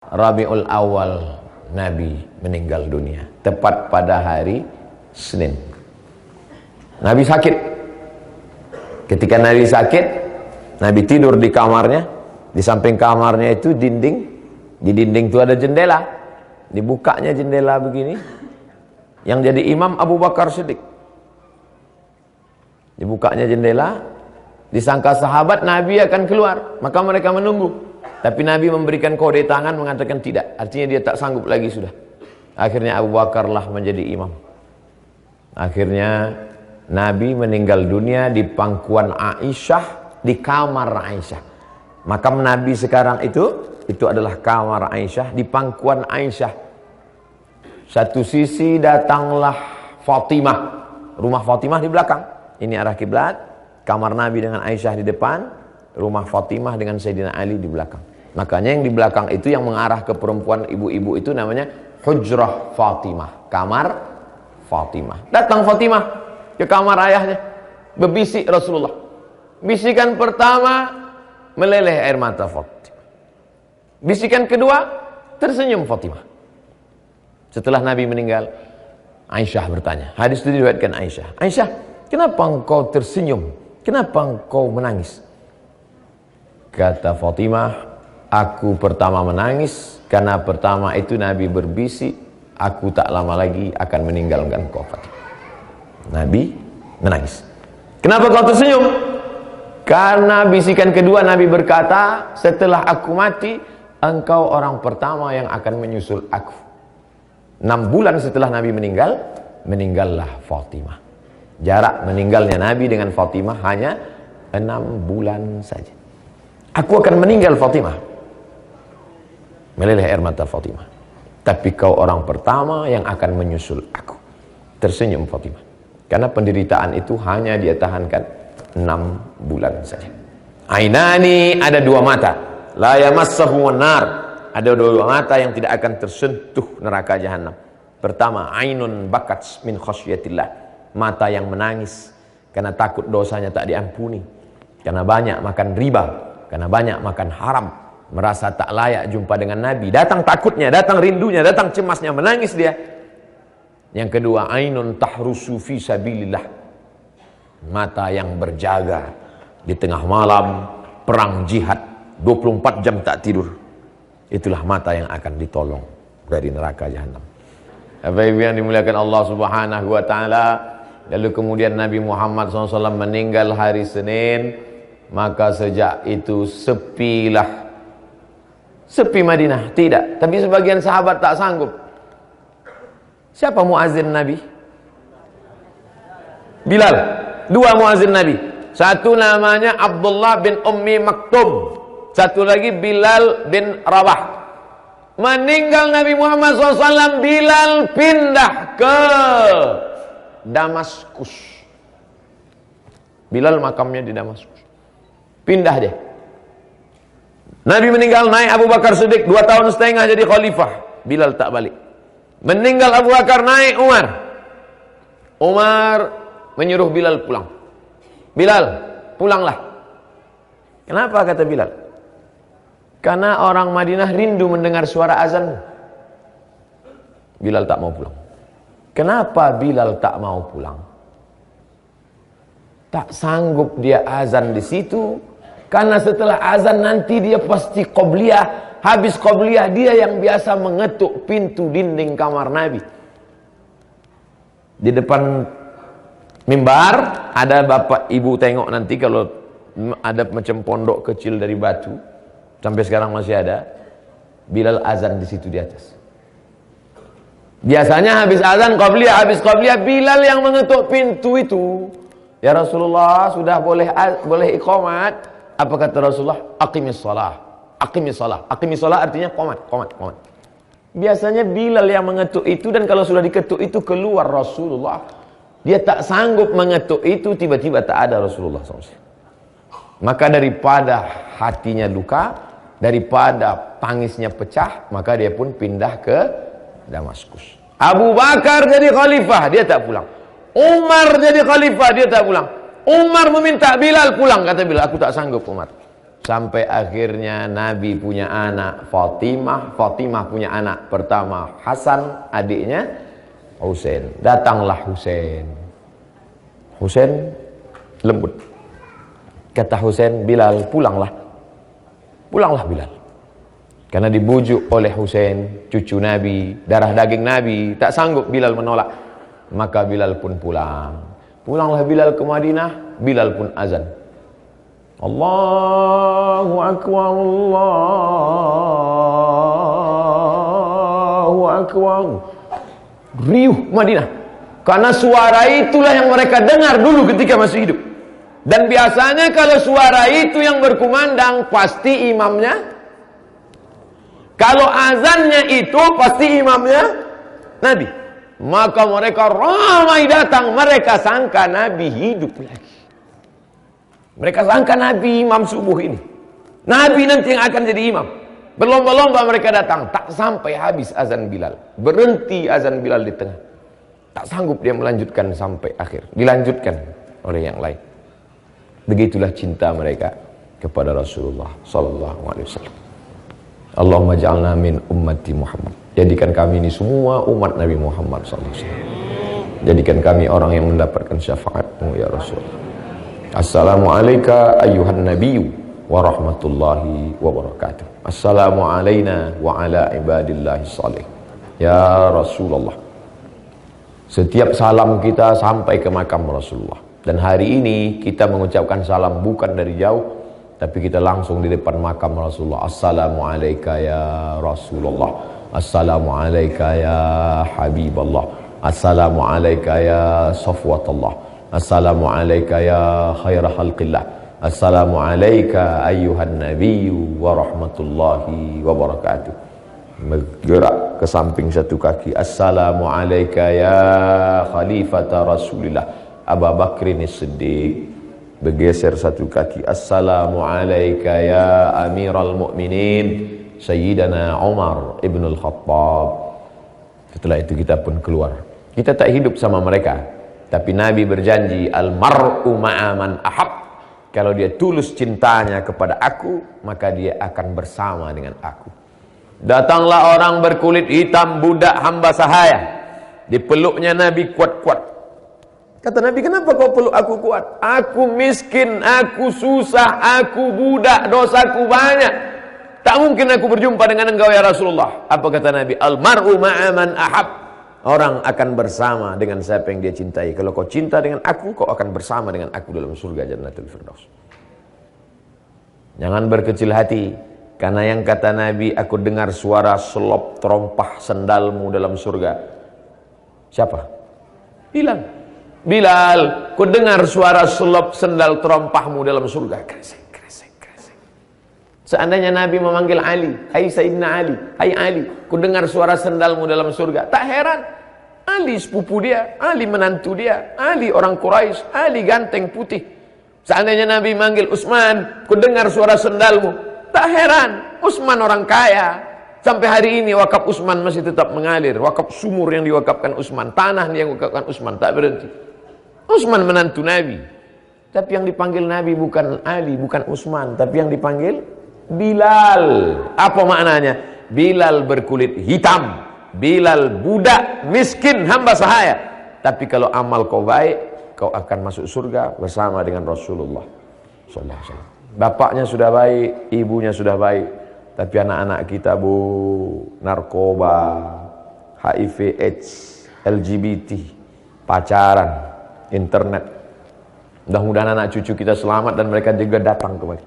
Rabiul Awal Nabi meninggal dunia, tepat pada hari Senin. Nabi sakit. Ketika Nabi sakit, Nabi tidur di kamarnya. Di samping kamarnya itu dinding. Di dinding itu ada jendela. Dibukanya jendela begini. Yang jadi imam Abu Bakar Siddiq. Dibukanya jendela. Disangka sahabat Nabi akan keluar, maka mereka menunggu. Tapi Nabi memberikan kode tangan mengatakan tidak. Artinya dia tak sanggup lagi sudah. Akhirnya Abu Bakar lah menjadi imam. Akhirnya Nabi meninggal dunia di pangkuan Aisyah, di kamar Aisyah. Makam Nabi sekarang itu adalah kamar Aisyah, di pangkuan Aisyah. Satu sisi datanglah Fatimah, rumah Fatimah di belakang. Ini arah kiblat, kamar Nabi dengan Aisyah di depan, rumah Fatimah dengan Sayyidina Ali di belakang. Makanya yang di belakang itu yang mengarah ke perempuan ibu-ibu itu namanya Hujrah Fatimah, kamar Fatimah. Datang Fatimah ke kamar ayahnya, berbisik Rasulullah. Bisikan pertama meleleh air mata Fatimah. Bisikan kedua tersenyum Fatimah. Setelah Nabi meninggal, Aisyah bertanya. Hadis itu diriwayatkan Aisyah. Aisyah, kenapa engkau tersenyum? Kenapa engkau menangis? Kata Fatimah, aku pertama menangis karena pertama itu Nabi berbisik, aku tak lama lagi akan meninggalkan kau Fatimah. Nabi menangis. Kenapa kau tersenyum? Karena bisikan kedua Nabi berkata, setelah aku mati, engkau orang pertama yang akan menyusul aku. 6 bulan setelah Nabi meninggal, meninggallah Fatimah. Jarak meninggalnya Nabi dengan Fatimah hanya 6 bulan saja. Aku akan meninggal Fatimah. Meleleh air mata Fatimah. Tapi kau orang pertama yang akan menyusul aku. Tersenyum Fatimah. Karena penderitaan itu hanya dia tahankan 6 bulan saja. Ainani, ada 2 mata. La yamassahu nar. Ada 2 mata yang tidak akan tersentuh neraka jahanam. Pertama, ainun bakat min khasyatillah. Mata yang menangis karena takut dosanya tak diampuni. Karena banyak makan riba. Karena banyak makan haram, merasa tak layak jumpa dengan Nabi. Datang takutnya, datang rindunya, datang cemasnya, menangis dia. Yang kedua, ainun tahrusu fi sabilillah. Mata yang berjaga di tengah malam, perang jihad, 24 jam tak tidur. Itulah mata yang akan ditolong dari neraka jahanam. Bapak Ibu yang dimuliakan Allah Subhanahu wa taala, lalu kemudian Nabi Muhammad SAW meninggal hari Senin. Maka sejak itu sepilah. Sepi Madinah, tidak. Tapi sebagian sahabat tak sanggup. Siapa muazin Nabi? Bilal. 2 muazin Nabi. Satu namanya Abdullah bin Ummi Maktum. Satu lagi Bilal bin Rabah. Meninggal Nabi Muhammad SAW, Bilal pindah ke Damaskus. Bilal makamnya di Damaskus. Pindah dia. Nabi meninggal, naik Abu Bakar Siddiq 2 tahun setengah jadi khalifah. Bilal tak balik. Meninggal Abu Bakar, naik Umar. Umar menyuruh Bilal pulang. Bilal, pulanglah. Kenapa kata Bilal? Karena orang Madinah rindu mendengar suara azan. Bilal tak mau pulang. Kenapa Bilal tak mau pulang? Tak sanggup dia azan di situ. Karena setelah azan nanti dia pasti qobliyah. Habis qobliyah dia yang biasa mengetuk pintu dinding kamar Nabi. Di depan mimbar ada bapak ibu tengok nanti kalau ada macam pondok kecil dari batu. Sampai sekarang masih ada. Bilal azan di situ di atas. Biasanya habis azan qobliyah, habis qobliyah Bilal yang mengetuk pintu itu. Ya Rasulullah, sudah boleh iqamat. Apa kata Rasulullah? Aqimis shalah. Aqimis shalah. Aqimis shalah artinya qomat. Biasanya Bilal yang mengetuk itu, dan kalau sudah diketuk itu keluar Rasulullah. Dia tak sanggup mengetuk itu, tiba-tiba tak ada Rasulullah SAW. Maka daripada hatinya luka, daripada tangisnya pecah, maka dia pun pindah ke Damaskus. Abu Bakar jadi khalifah, dia tak pulang. Umar jadi khalifah, dia tak pulang. Umar meminta Bilal pulang. Kata Bilal, aku tak sanggup Umar. Sampai akhirnya Nabi punya anak Fatimah, Fatimah punya anak pertama Hasan, adiknya Husain. Datanglah Husain. Husain lembut. Kata Husain, Bilal, pulanglah. Pulanglah Bilal. Karena dibujuk oleh Husain, cucu Nabi, darah daging Nabi, tak sanggup Bilal menolak. Maka Bilal pun pulang. Pulanglah Bilal ke Madinah, Bilal pun azan. Allahu Akbar, Allahu Akbar. Riuh Madinah. Karena suara itulah yang mereka dengar dulu ketika masih hidup. Dan biasanya kalau suara itu yang berkumandang, pasti imamnya. Kalau azannya itu, pasti imamnya Nabi. Maka mereka ramai datang, mereka sangka Nabi hidup lagi. Mereka sangka Nabi imam subuh ini. Nabi nanti yang akan jadi imam. Berlomba-lomba mereka datang. Tak sampai habis azan Bilal. Berhenti azan Bilal di tengah. Tak sanggup dia melanjutkan sampai akhir. Dilanjutkan oleh yang lain. Begitulah cinta mereka kepada Rasulullah sallallahu alaihi wasallam. Allahumma ja'alna min ummati Muhammad. Jadikan kami ini semua umat Nabi Muhammad sallallahu alaihi wasallam. Jadikan kami orang yang mendapatkan syafaat-Mu ya Rasulullah. Assalamualaikum ayyuhan nabiyyu wa rahmatullahi wa barakatuh. Assalamu alayna wa ala ibadillahi salih. Ya Rasulullah. Setiap salam kita sampai ke makam Rasulullah. Dan hari ini kita mengucapkan salam bukan dari jauh, tapi kita langsung di depan makam Rasulullah. Assalamualaikum ya Rasulullah. Assalamualaikum ya Habiballah. Assalamualaikum ya Safwatullah. Assalamualaikum ya khaira khalqillah. Assalamualaikum ayyuhan nabiyyu wa rahmatullahi wa barakatuh. Bergerak ke samping satu kaki. Assalamualaikum ya khalifata Rasulillah Abu Bakrin Siddiq. Bergeser satu kaki. Assalamualaikum ya amiral mu'minin Sayyidina Umar ibn al-Khattab. Setelah itu kita pun keluar. Kita tak hidup sama mereka, tapi Nabi berjanji, al-mar'u ma'aman ahab. Kalau dia tulus cintanya kepada aku, maka dia akan bersama dengan aku. Datanglah orang berkulit hitam, budak hamba sahaya. Dipeluknya Nabi kuat-kuat. Kata Nabi, kenapa kau peluk aku kuat? Aku miskin, aku susah, aku budak, dosaku banyak. Tak mungkin aku berjumpa dengan engkau ya Rasulullah. Apa kata Nabi? Al-mar'u ma'aman ahab. Orang akan bersama dengan siapa yang dia cintai. Kalau kau cinta dengan aku, kau akan bersama dengan aku dalam surga Jannatul Firdaus. Jangan berkecil hati, karena yang kata Nabi, aku dengar suara selop terompah sendalmu dalam surga. Siapa? Bilal. Bilal, ku dengar suara selop sendal terompahmu dalam surga. Kresek, kresek, kresek. Seandainya Nabi memanggil Ali, hai Sayyidina Ali, hai Ali, ku dengar suara sendalmu dalam surga. Tak heran, Ali sepupu dia, Ali menantu dia, Ali orang Quraisy, Ali ganteng putih. Seandainya Nabi manggil Utsman, ku dengar suara sendalmu. Tak heran, Utsman orang kaya. Sampai hari ini wakaf Utsman masih tetap mengalir. Wakaf sumur yang diwakafkan Utsman, tanah yang diwakafkan Utsman, tak berhenti. Utsman menantu Nabi. Tapi yang dipanggil Nabi bukan Ali, bukan Utsman, tapi yang dipanggil Bilal. Apa maknanya? Bilal berkulit hitam, Bilal budak miskin hamba sahaya. Tapi kalau amal kau baik, kau akan masuk surga bersama dengan Rasulullah sallallahu alaihi wasallam. Bapaknya sudah baik, ibunya sudah baik, tapi anak-anak kita narkoba, HIV AIDS, LGBT, pacaran, internet. Mudah-mudahan anak cucu kita selamat dan mereka juga datang kemari.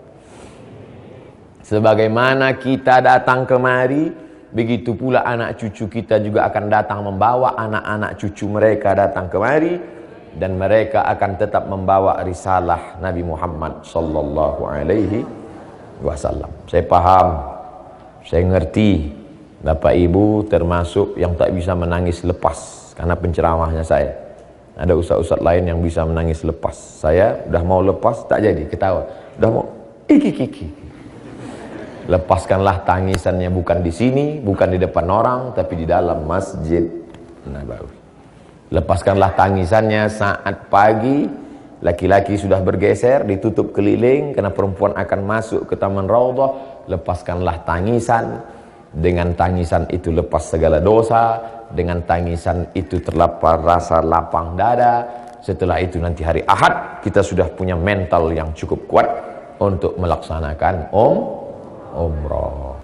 Sebagaimana kita datang kemari, begitu pula anak cucu kita juga akan datang membawa anak-anak cucu mereka datang kemari, dan mereka akan tetap membawa risalah Nabi Muhammad sallallahu alaihi wasallam. Saya paham, saya ngerti, Bapak Ibu termasuk yang tak bisa menangis lepas karena penceramahnya saya. Ada ustaz-ustaz lain yang bisa menangis lepas. Saya udah mau lepas, tak jadi, ketawa. Udah mau iki. Lepaskanlah tangisannya bukan di sini, bukan di depan orang, tapi di dalam Masjid Nabawi. Lepaskanlah tangisannya saat pagi, Laki-laki sudah bergeser, ditutup keliling, karena perempuan akan masuk ke Taman Raudhah. Lepaskanlah tangisan. Dengan tangisan itu lepas segala dosa. Dengan tangisan itu terlapar rasa lapang dada. Setelah itu nanti hari Ahad, kita sudah punya mental yang cukup kuat untuk melaksanakan umrah.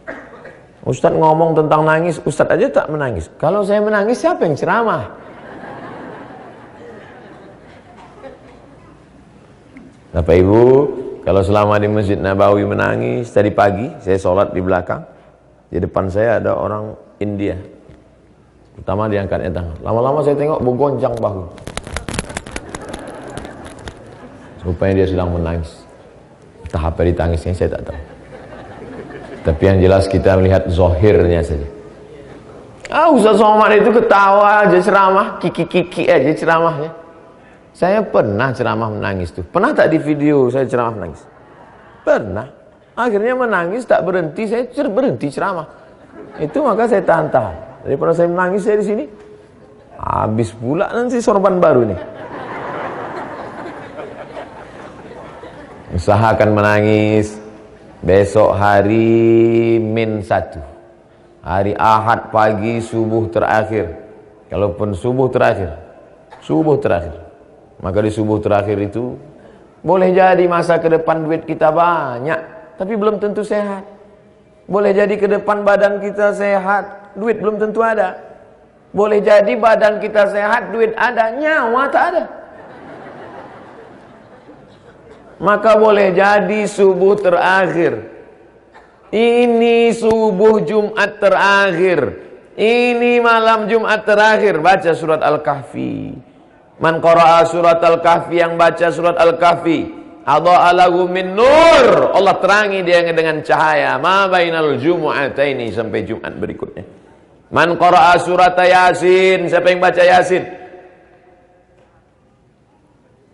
Ustadz ngomong tentang nangis, Ustadz aja tak menangis. Kalau saya menangis, siapa yang ceramah? Bapak Ibu, kalau selama di Masjid Nabawi menangis, tadi pagi saya sholat di belakang, di depan saya ada orang India. Pertama diangkatnya tangan, lama-lama saya tengok bergoncang bahu. Rupanya dia sedang menangis. Entah apa ditangisnya, saya tak tahu. Tapi yang jelas kita melihat zohirnya saja. Ustaz Somad itu ketawa aja ceramah, kiki-kiki aja ceramahnya. Saya pernah ceramah menangis tuh. Pernah tak di video saya ceramah menangis? Pernah. Akhirnya menangis tak berhenti, saya berhenti ceramah. Itu maka saya tahan-tahan. Daripada saya menangis saya di sini, habis pula nanti sorban baru nih. Usahakan menangis. Besok hari min 1, hari Ahad pagi subuh terakhir. Kalaupun subuh terakhir, maka di subuh terakhir itu boleh jadi masa ke depan duit kita banyak, tapi belum tentu sehat. Boleh jadi ke depan badan kita sehat, duit belum tentu ada. Boleh jadi badan kita sehat, duit ada, nyawa tak ada. Maka boleh jadi subuh terakhir. Ini subuh Jumat terakhir. Ini malam Jumat terakhir. Baca surat Al-Kahfi. Man qara'a surat Al-Kahfi, yang baca surat Al-Kahfi, adha'a lahu min nur. Allah terangi dia dengan cahaya. Ma bainal jumu'ataini, sampai Jumat berikutnya. Man qara'a surat Yasin, siapa yang baca Yasin,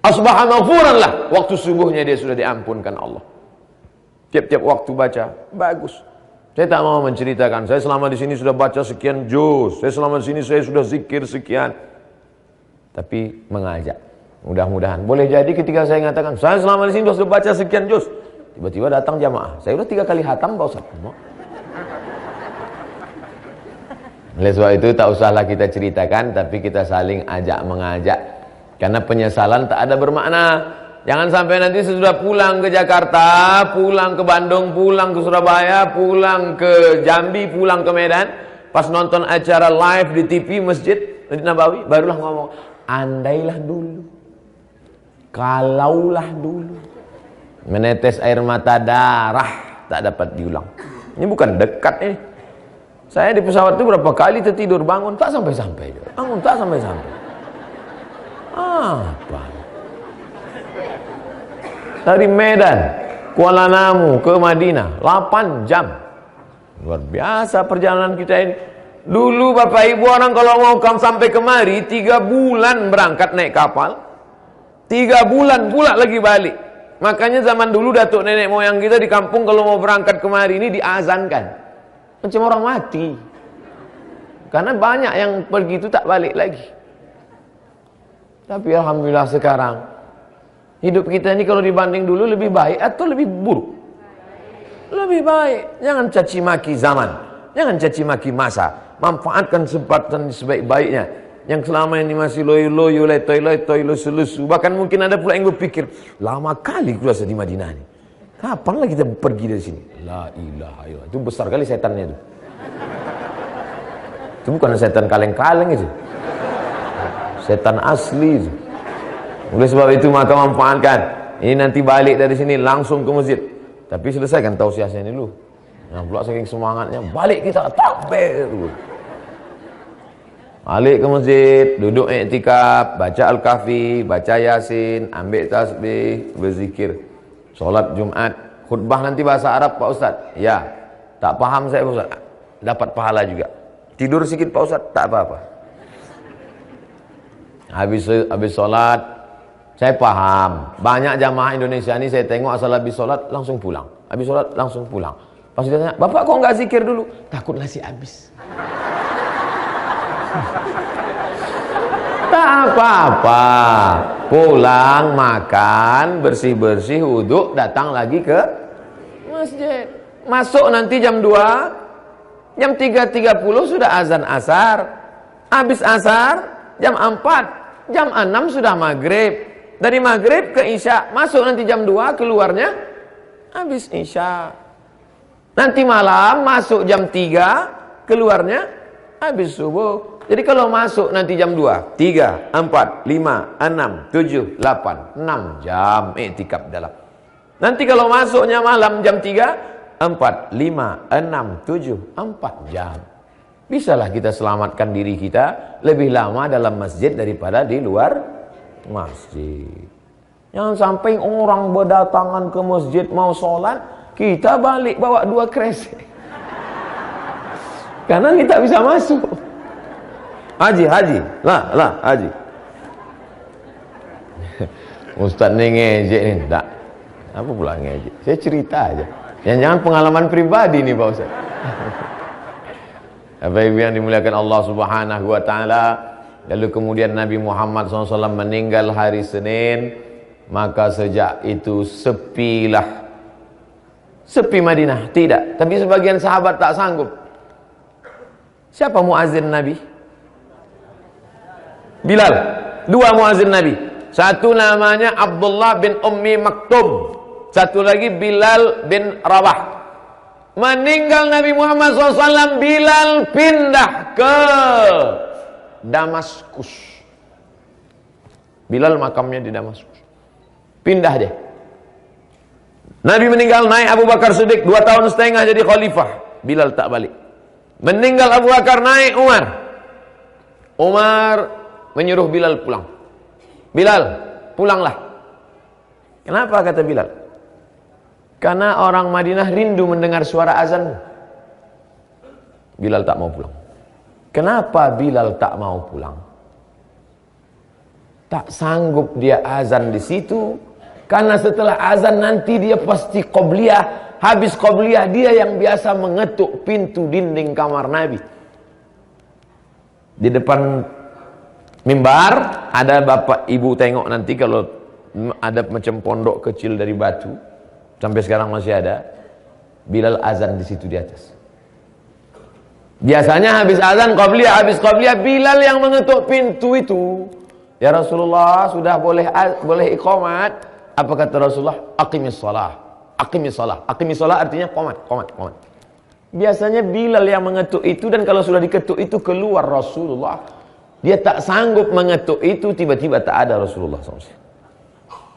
asbaha maghfuran lah, waktu subuhnya dia sudah diampunkan Allah. Tiap-tiap waktu baca, bagus. Saya tak mau menceritakan, saya selama di sini sudah baca sekian juz, saya selama di sini saya sudah zikir sekian. Tapi mengajak, mudah-mudahan. Boleh jadi ketika saya mengatakan, saya selama di sini sudah baca sekian juz, tiba-tiba datang jamaah, saya sudah 3 kali khatam Pak Ustaz. Oleh sebab itu tak usahlah kita ceritakan, tapi kita saling ajak mengajak. Karena penyesalan tak ada bermakna. Jangan sampai nanti sesudah pulang ke Jakarta, pulang ke Bandung, pulang ke Surabaya, pulang ke Jambi, pulang ke Medan, pas nonton acara live di TV Masjid Nabawi, barulah ngomong, andailah dulu, kalaulah dulu. Menetes air mata darah, tak dapat diulang. Ini bukan dekat ini. Saya di pesawat itu berapa kali tertidur, bangun tak sampai-sampai. Bangun tak sampai-sampai. Apa? Dari Medan, Kuala Namu ke Madinah 8 jam. Luar biasa perjalanan kita ini. Dulu Bapak Ibu orang kalau mau sampai kemari 3 bulan berangkat naik kapal, 3 bulan pula lagi balik. Makanya zaman dulu datuk nenek moyang kita di kampung kalau mau berangkat kemari ini diazankan, macam orang mati. Karena banyak yang pergi itu tak balik lagi. Tapi alhamdulillah sekarang hidup kita ini kalau dibanding dulu lebih baik atau lebih buruk? Lebih baik. Jangan caci maki zaman, jangan caci maki masa. Manfaatkan kesempatan sebaik-baiknya. Yang selama ini masih loyo-loyo, letoy-letoy, lusu-lusu. Bahkan mungkin ada pula yang berpikir, lama kali kuasa di Madinah ini, kapanlah kita pergi dari sini? La ilaha illallah. Itu besar kali setannya itu. Itu bukan setan kaleng-kaleng itu, setan asli itu. Oleh sebab itu maka manfaatkan. Ini nanti balik dari sini langsung ke masjid. Tapi selesaikan tausiahnya dulu. Nah pula saking semangatnya, balik kita takbir dulu. Balik ke masjid, duduk iktikaf, baca Al-Kahfi, baca Yasin, ambil tasbih, berzikir. Solat Jumat, khutbah nanti bahasa Arab Pak Ustaz. Ya, tak paham saya Pak Ustaz. Dapat pahala juga. Tidur sikit Pak Ustaz, tak apa-apa. Habis sholat, saya paham. Banyak jamaah Indonesia ini saya tengok asal habis sholat langsung pulang. Habis sholat langsung pulang. Pas dia tanya, Bapak kok nggak zikir dulu? Takut nasi habis. Tak apa-apa. Pulang, makan, bersih-bersih, wudhu, datang lagi ke masjid. Masuk nanti jam 2, jam 3.30 sudah azan asar. Habis asar, jam 4, jam 6 sudah maghrib. Dari maghrib ke isya. Masuk nanti jam 2, keluarnya habis isya. Nanti malam masuk jam 3, keluarnya habis subuh. Jadi kalau masuk nanti jam 2, 3, 4, 5, 6, 7, 8, 6 jam iktikaf dalam. Nanti kalau masuknya malam jam 3, 4, 5, 6, 7, 4 jam. Bisalah kita selamatkan diri kita lebih lama dalam masjid daripada di luar masjid. Jangan sampai orang berdatangan ke masjid mau sholat, kita balik bawa 2 kresek. Karena kita bisa masuk. Haji, haji. Ustaz ni ngejek ni, tak. Apa pula ngejek? Saya cerita aja. Jangan pengalaman pribadi ni Pak Ustaz. Apa yang dimuliakan Allah Subhanahu wa taala. Lalu kemudian Nabi Muhammad SAW meninggal hari Senin, maka sejak itu sepilah. Sepi Madinah, tidak. Tapi sebagian sahabat tak sanggup. Siapa muazin Nabi? Bilal. 2 muazin Nabi. Satu namanya Abdullah bin Ummi Maktum. Satu lagi Bilal bin Rabah. Meninggal Nabi Muhammad SAW, Bilal pindah ke Damaskus. Bilal makamnya di Damaskus. Pindah dia. Nabi meninggal, naik Abu Bakar Siddiq 2 tahun setengah jadi khalifah. Bilal tak balik. Meninggal Abu Bakar, naik Umar. Umar menyuruh Bilal pulang. Bilal, pulanglah. Kenapa kata Bilal? Karena orang Madinah rindu mendengar suara azan. Bilal tak mau pulang. Kenapa Bilal tak mau pulang? Tak sanggup dia azan di situ. Karena setelah azan nanti dia pasti qobliyah. Habis qobliyah dia yang biasa mengetuk pintu dinding kamar Nabi. Di depan mimbar ada bapak ibu, tengok nanti kalau ada macam pondok kecil dari batu, sampai sekarang masih ada. Bilal azan di situ di atas. Biasanya habis azan habis qabliyah Bilal yang mengetuk pintu itu. Ya Rasulullah, sudah boleh iqamat. Apa kata Rasulullah? Aqimis shalah. Aqimis shalah. Aqimis shalah artinya qomat. Biasanya Bilal yang mengetuk itu, dan kalau sudah diketuk itu keluar Rasulullah. Dia tak sanggup mengetuk itu, tiba-tiba tak ada Rasulullah SAW.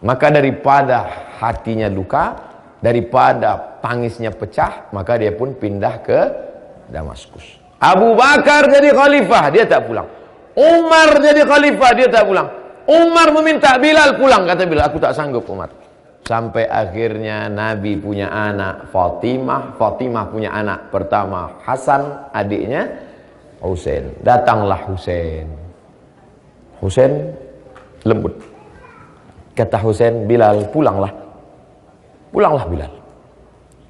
Maka daripada hatinya luka, daripada tangisnya pecah, maka dia pun pindah ke Damaskus. Abu Bakar jadi khalifah, dia tak pulang. Umar jadi khalifah, dia tak pulang. Umar meminta Bilal pulang, kata Bilal, aku tak sanggup Umar. Sampai akhirnya Nabi punya anak Fatimah, Fatimah punya anak pertama Hasan, adiknya Husain. Datanglah Husain. Husain lembut. Kata Husain, Bilal pulanglah. Pulanglah Bilal.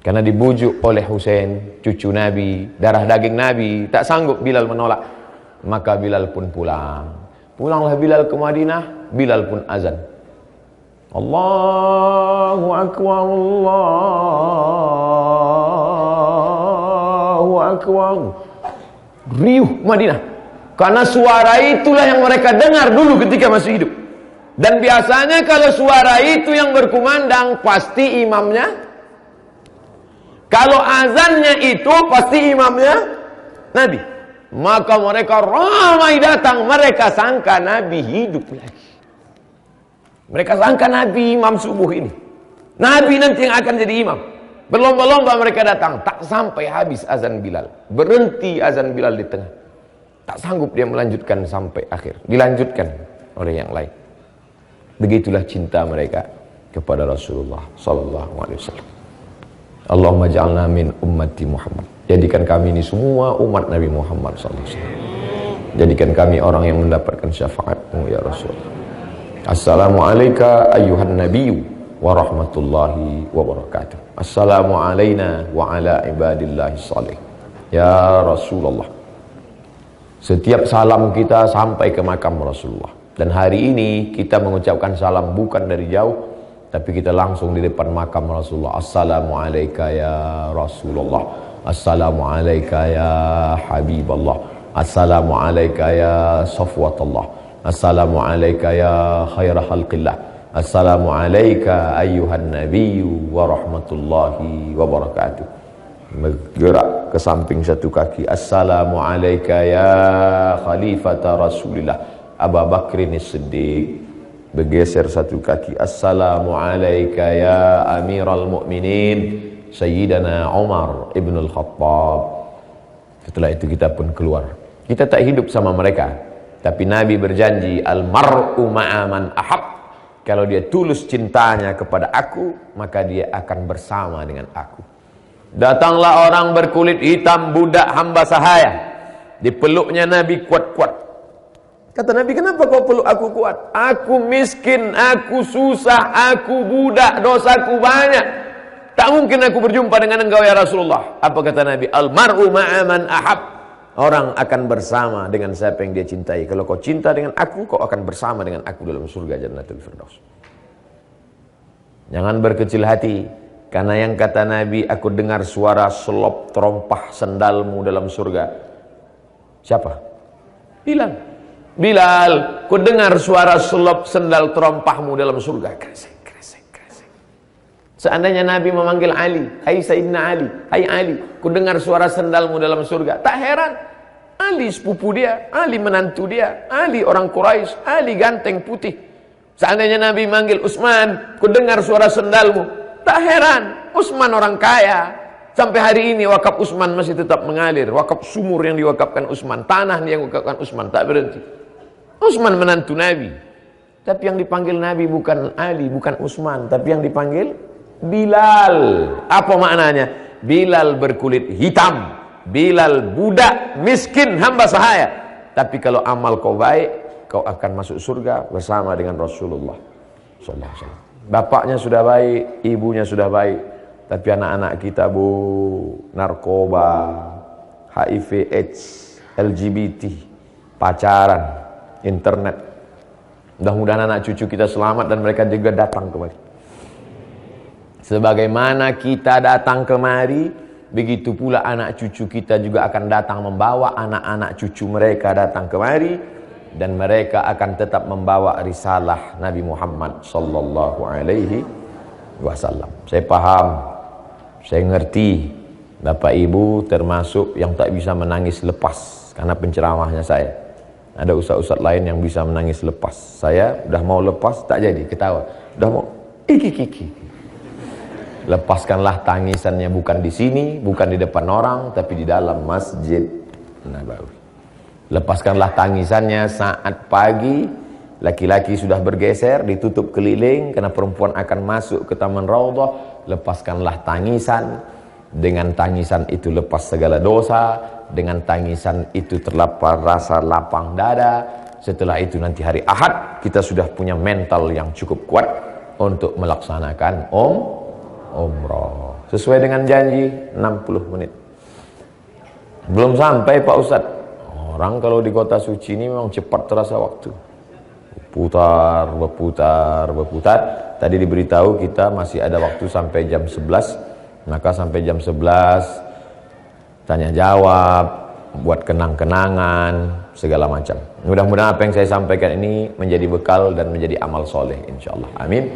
Karena dibujuk oleh Husain, cucu Nabi, darah daging Nabi, tak sanggup Bilal menolak. Maka Bilal pun pulang. Pulanglah Bilal ke Madinah, Bilal pun azan. Allahu Akbar, Allahu Akbar. Riuh Madinah. Karena suara itulah yang mereka dengar dulu ketika masih hidup. Dan biasanya kalau suara itu yang berkumandang, pasti imamnya. Kalau azannya itu, pasti imamnya Nabi. Maka mereka ramai datang. Mereka sangka Nabi hidup lagi. Mereka sangka Nabi imam subuh ini. Nabi nanti yang akan jadi imam. Berlomba-lomba mereka datang. Tak sampai habis azan Bilal. Berhenti azan Bilal di tengah. Tak sanggup dia melanjutkan sampai akhir. Dilanjutkan oleh yang lain. Begitulah cinta mereka kepada Rasulullah sallallahu alaihi wasallam. Allahumma ja'alna min ummati Muhammad. Jadikan kami ini semua umat Nabi Muhammad sallallahu alaihi wasallam. Jadikan kami orang yang mendapatkan syafaat-Mu ya Rasulullah. Assalamu alayka ayyuhan nabiyyu wa rahmatullahi wa barakatuh. Assalamu alayna wa ala ibadillahi salih. Ya Rasulullah. Setiap salam kita sampai ke makam Rasulullah. Dan hari ini kita mengucapkan salam bukan dari jauh, tapi kita langsung di depan makam Rasulullah. Assalamualaikum ya Rasulullah. Assalamualaikum ya Habiballah. Assalamualaikum ya Safwatullah. Assalamualaikum ya khair khalqillah. Assalamualaikum ayyuhan nabiyyu wa rahmatullahi wa barakatuh. Bergerak ke samping satu kaki. Assalamualaikum ya khalifata Rasulillah Abu Bakrin Siddiq. Bergeser satu kaki. Assalamualaikum ya amiral mu'minin Sayyidina Umar ibn al-Khattab. Setelah itu kita pun keluar. Kita tak hidup sama mereka, tapi Nabi berjanji, al-mar'u ma'aman ahab. Kalau dia tulus cintanya kepada aku, maka dia akan bersama dengan aku. Datanglah orang berkulit hitam, budak hamba sahaya. Dipeluknya Nabi kuat-kuat. Kata Nabi, kenapa kau peluk aku kuat? Aku miskin, aku susah, aku budak, dosaku banyak. Tak mungkin aku berjumpa dengan engkau ya Rasulullah. Apa kata Nabi? Al-mar'u ma'aman ahab. Orang akan bersama dengan siapa yang dia cintai. Kalau kau cinta dengan aku, kau akan bersama dengan aku dalam surga Jannatul Firdaus. Jangan berkecil hati, karena yang kata Nabi, aku dengar suara selop terompah sendalmu dalam surga. Siapa? Bilal. Bilal, ku dengar suara selop sendal terompahmu dalam surga. Kresek, kresek, kresek. Seandainya Nabi memanggil Ali, hai Sayyidina Ali, hai Ali, ku dengar suara sendalmu dalam surga. Tak heran, Ali sepupu dia, Ali menantu dia, Ali orang Quraisy, Ali ganteng putih. Seandainya Nabi manggil Utsman, ku dengar suara sendalmu. Tak heran, Utsman orang kaya. Sampai hari ini wakaf Utsman masih tetap mengalir. Wakaf sumur yang diwakafkan Utsman, tanah yang diwakafkan Utsman, tak berhenti. Utsman menantu Nabi. Tapi yang dipanggil Nabi bukan Ali, bukan Utsman, tapi yang dipanggil Bilal. Apa maknanya? Bilal berkulit hitam, Bilal budak miskin hamba sahaya. Tapi kalau amal kau baik, kau akan masuk surga bersama dengan Rasulullah sallallahu alaihi wasallam. Bapaknya sudah baik, ibunya sudah baik, tapi anak-anak kita narkoba, HIV AIDS, LGBT, pacaran, internet. Mudah-mudahan anak cucu kita selamat dan mereka juga datang kemari. Sebagaimana kita datang kemari, begitu pula anak cucu kita juga akan datang membawa anak-anak cucu mereka datang kemari, dan mereka akan tetap membawa risalah Nabi Muhammad sallallahu alaihi wasallam. Saya paham, saya ngerti, Bapak Ibu termasuk yang tak bisa menangis lepas karena penceramahnya saya. Ada ustaz-ustaz lain yang bisa menangis lepas. Saya udah mau lepas tak jadi, ketawa. Udah mau iki. Lepaskanlah tangisannya bukan di sini, bukan di depan orang, tapi di dalam Masjid Nabawi. Lepaskanlah tangisannya saat pagi, laki-laki sudah bergeser, ditutup keliling, karena perempuan akan masuk ke Taman Raudhah. Lepaskanlah tangisan, dengan tangisan itu lepas segala dosa, dengan tangisan itu terlapar rasa lapang dada. Setelah itu nanti hari Ahad, kita sudah punya mental yang cukup kuat untuk melaksanakan umrah. Sesuai dengan janji 60 menit. Belum sampai Pak Ustadz. Orang kalau di kota suci ini memang cepat terasa waktu. Berputar. Tadi diberitahu kita masih ada waktu sampai jam 11. Maka sampai jam 11 tanya jawab, buat kenang-kenangan, segala macam. Mudah-mudahan apa yang saya sampaikan ini menjadi bekal dan menjadi amal soleh insyaallah. Amin.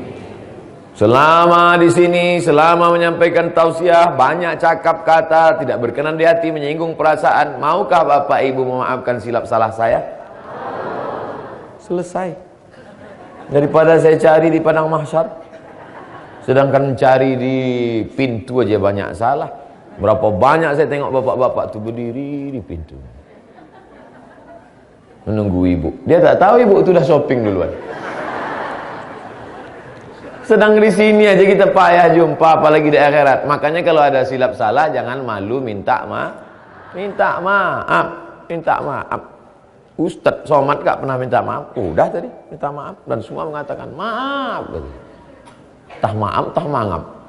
Selama di sini, selama menyampaikan tausiah, banyak cakap kata tidak berkenan di hati, menyinggung perasaan. Maukah Bapak Ibu memaafkan silap salah saya? Selesai. Daripada saya cari di padang mahsyar, sedangkan mencari di pintu aja banyak salah. Berapa banyak saya tengok bapak-bapak tuh berdiri di pintu, menunggu ibu. Dia tak tahu ibu itu udah shopping duluan. Sedang di sini aja kita payah jumpa, apalagi di akhirat. Makanya kalau ada silap salah jangan malu, minta maaf. Ustadz Somad gak pernah minta maaf. Udah tadi minta maaf dan semua mengatakan maaf. Tah maaf, tah mangap.